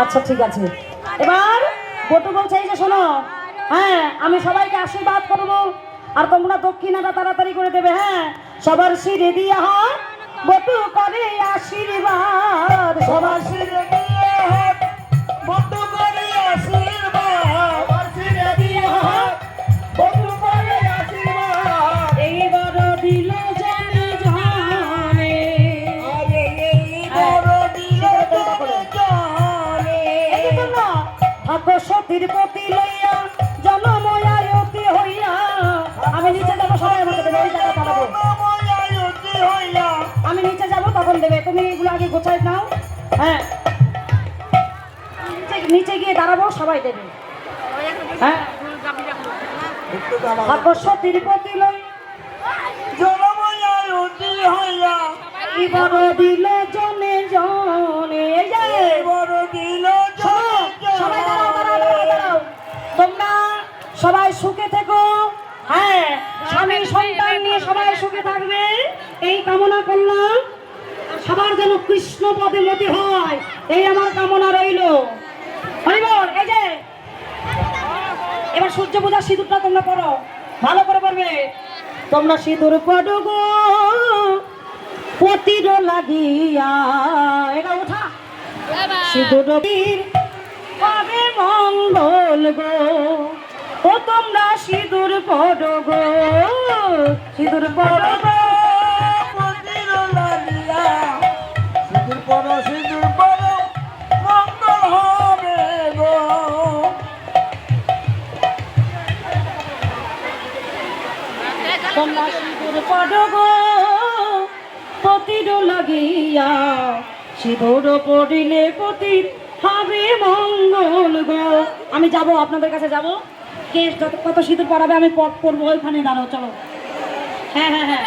আচ্ছা ঠিক আছে, এবার বটু বলছে এই যে শোনো, হ্যাঁ আমি সবাইকে আশীর্বাদ করবো আর তোমরা দক্ষিণাটা তাড়াতাড়ি করে দেবে। হ্যাঁ সবার শিরে দিয়ে হয় বটু করে আশীর্বাদ, সবার শিরে দিয়ে হয় বটু করে আশীর্বাদ, শিরে দিয়ে হয় বটু করে আশীর্বাদ। এইবার দিল জানে জানে, আরে এইবার দিল জানে জানে, ঠাকুর সতীর প্রতি লইয়া জনময়ায়তি হইয়া। আমি নিচে যাবো, সবাই আমাকে দেবে, ওই জায়গা দাঁড়াবো, আমি নিচে যাবো তখন দেবে। তুমি এগুলো আগে গোছাই নাও। হ্যাঁ নিচে গিয়ে দাঁড়াবো, সবাই দেবে। হ্যাঁ ঠাকুর সতীর প্রতি লইয়া জনময়ায়তি হইয়া, এবার দিল জনে জনে, এবার দিল সবাই দাঁড়াও দাঁড়াও দাঁড়াও দাঁড়াও, তোমরা সবাই সুখে থেকো। হ্যাঁ স্বামী সন্তান নিয়ে সবাই সুখে থাকবে এই কামনা করলাম। সবার যেন কৃষ্ণ পদে মতি হয় এই আমার কামনা রইল। হরিবল। এই যে এবার সূর্য পূজার সিঁদুরটা তোমরা পড়ো, ভালো করে পড়বে। তোমরা সিঁদুর পড়ো গো পতির লাগিয়া, এটা ওঠা সিঁদুর পাবে মঙ্গল গো, ও তোমরা সিঁদুর পড়ো গো, সিঁদুর পড়ো গো পতির লাগিয়া, সিঁদুর পড়ো সিঁদুর পড়ো মঙ্গল হবে গো। তোমরা সিঁদুর পড়ো গো পতির লাগিয়া, সিঁদুর পড়িলে পতির হবে মঙ্গল গো। আমি যাব আপনাদের কাছে যাব, কে কত সিঁদুর পড়াবে আমি পড়বো, ওইখানে দাঁড়াও চলো। হ্যাঁ হ্যাঁ হ্যাঁ